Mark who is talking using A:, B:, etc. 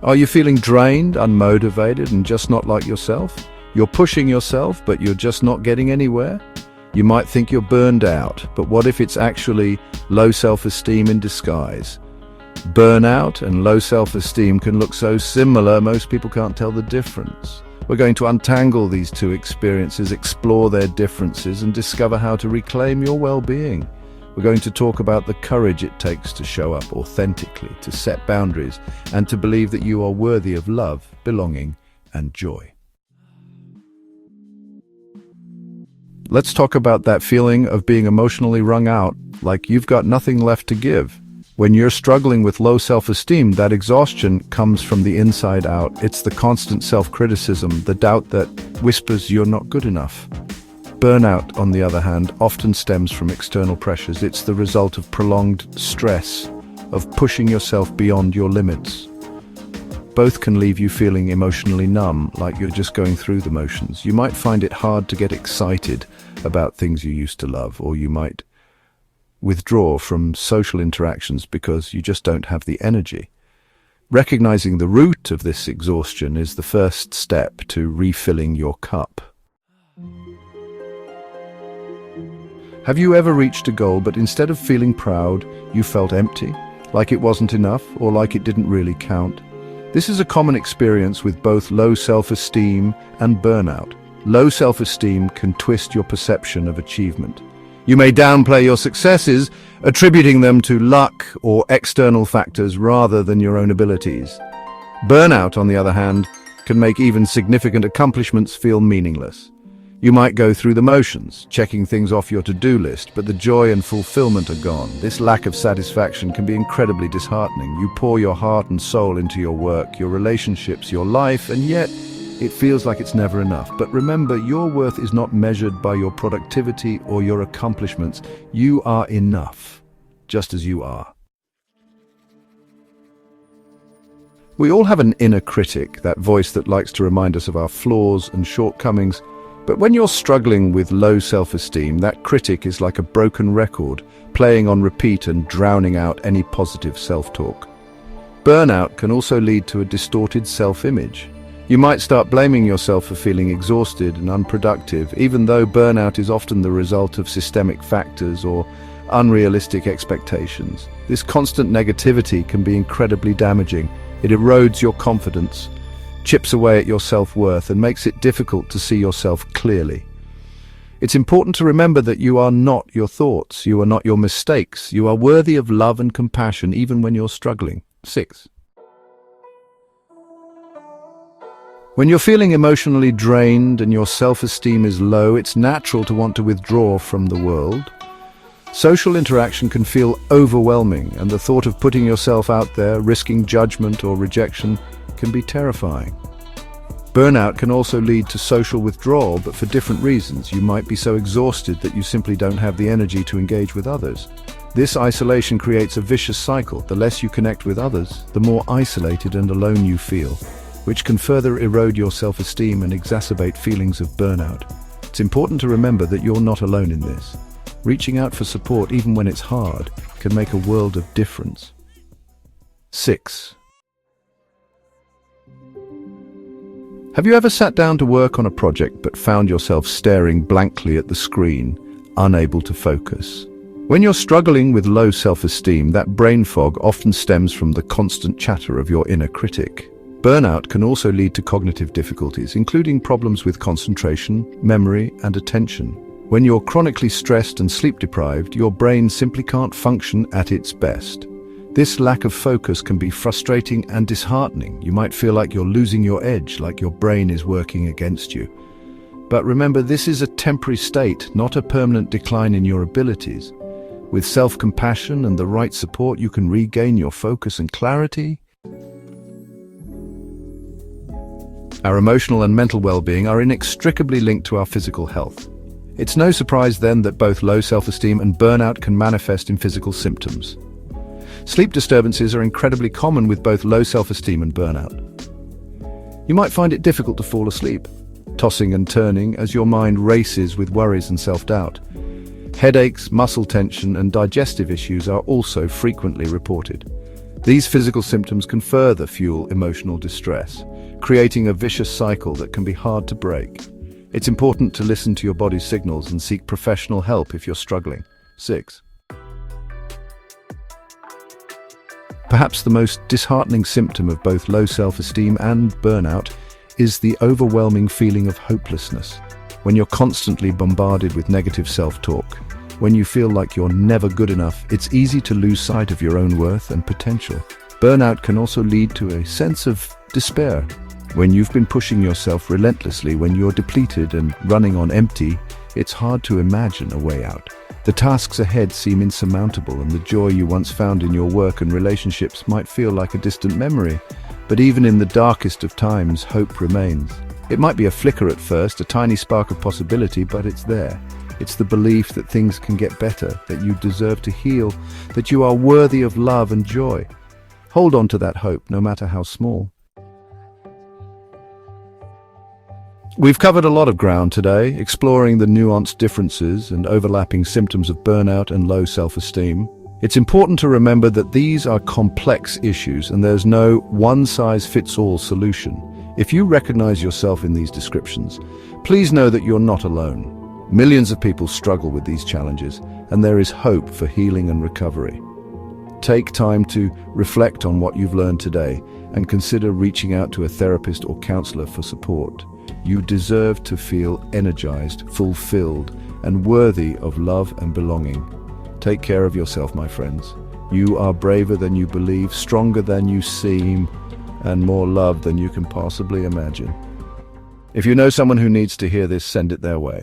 A: Are you feeling drained, unmotivated, and just not like yourself? You're pushing yourself, but you're just not getting anywhere? You might think you're burned out, but what if it's actually low self-esteem in disguise? Burnout and low self-esteem can look so similar, most people can't tell the difference. We're going to untangle these two experiences, explore their differences, and discover how to reclaim your well-being. We're going to talk about the courage it takes to show up authentically, to set boundaries, and to believe that you are worthy of love, belonging, and joy. Let's talk about that feeling of being emotionally wrung out, like you've got nothing left to give. When you're struggling with low self-esteem, that exhaustion comes from the inside out. It's the constant self-criticism, the doubt that whispers you're not good enough. Burnout, on the other hand, often stems from external pressures. It's the result of prolonged stress, of pushing yourself beyond your limits. Both can leave you feeling emotionally numb, like you're just going through the motions. You might find it hard to get excited about things you used to love, or you might withdraw from social interactions because you just don't have the energy. Recognizing the root of this exhaustion is the first step to refilling your cup. Have you ever reached a goal, but instead of feeling proud, you felt empty, like it wasn't enough, or like it didn't really count? This is a common experience with both low self-esteem and burnout. Low self-esteem can twist your perception of achievement. You may downplay your successes, attributing them to luck or external factors rather than your own abilities. Burnout, on the other hand, can make even significant accomplishments feel meaningless. You might go through the motions, checking things off your to-do list, but the joy and fulfillment are gone. This lack of satisfaction can be incredibly disheartening. You pour your heart and soul into your work, your relationships, your life, and yet it feels like it's never enough. But remember, your worth is not measured by your productivity or your accomplishments. You are enough, just as you are. We all have an inner critic, that voice that likes to remind us of our flaws and shortcomings. But when you're struggling with low self-esteem, that critic is like a broken record, playing on repeat and drowning out any positive self-talk. Burnout can also lead to a distorted self-image. You might start blaming yourself for feeling exhausted and unproductive, even though burnout is often the result of systemic factors or unrealistic expectations. This constant negativity can be incredibly damaging. It erodes your confidence, chips away at your self-worth, and makes it difficult to see yourself clearly. It's important to remember that you are not your thoughts, you are not your mistakes, you are worthy of love and compassion even when you're struggling. 6. When you're feeling emotionally drained and your self-esteem is low, it's natural to want to withdraw from the world. Social interaction can feel overwhelming, and the thought of putting yourself out there, risking judgment or rejection, can be terrifying. Burnout can also lead to social withdrawal, but for different reasons. You might be so exhausted that you simply don't have the energy to engage with others. This isolation creates a vicious cycle. The less you connect with others, the more isolated and alone you feel, which can further erode your self-esteem and exacerbate feelings of burnout. It's important to remember that you're not alone in this. Reaching out for support, even when it's hard, can make a world of difference. 6. Have you ever sat down to work on a project but found yourself staring blankly at the screen, unable to focus? When you're struggling with low self-esteem, that brain fog often stems from the constant chatter of your inner critic. Burnout can also lead to cognitive difficulties, including problems with concentration, memory, and attention. When you're chronically stressed and sleep-deprived, your brain simply can't function at its best. This lack of focus can be frustrating and disheartening. You might feel like you're losing your edge, like your brain is working against you. But remember, this is a temporary state, not a permanent decline in your abilities. With self-compassion and the right support, you can regain your focus and clarity. Our emotional and mental well-being are inextricably linked to our physical health. It's no surprise then that both low self-esteem and burnout can manifest in physical symptoms. Sleep disturbances are incredibly common with both low self-esteem and burnout. You might find it difficult to fall asleep, tossing and turning as your mind races with worries and self-doubt. Headaches, muscle tension, and digestive issues are also frequently reported. These physical symptoms can further fuel emotional distress, creating a vicious cycle that can be hard to break. It's important to listen to your body's signals and seek professional help if you're struggling. 6. Perhaps the most disheartening symptom of both low self-esteem and burnout is the overwhelming feeling of hopelessness. When you're constantly bombarded with negative self-talk, when you feel like you're never good enough, it's easy to lose sight of your own worth and potential. Burnout can also lead to a sense of despair. When you've been pushing yourself relentlessly, when you're depleted and running on empty, it's hard to imagine a way out. The tasks ahead seem insurmountable, and the joy you once found in your work and relationships might feel like a distant memory. But even in the darkest of times, hope remains. It might be a flicker at first, a tiny spark of possibility, but it's there. It's the belief that things can get better, that you deserve to heal, that you are worthy of love and joy. Hold on to that hope, no matter how small. We've covered a lot of ground today, exploring the nuanced differences and overlapping symptoms of burnout and low self-esteem. It's important to remember that these are complex issues and there's no one-size-fits-all solution. If you recognize yourself in these descriptions, please know that you're not alone. Millions of people struggle with these challenges, and there is hope for healing and recovery. Take time to reflect on what you've learned today and consider reaching out to a therapist or counselor for support. You deserve to feel energized, fulfilled, and worthy of love and belonging. Take care of yourself, my friends. You are braver than you believe, stronger than you seem, and more loved than you can possibly imagine. If you know someone who needs to hear this, send it their way.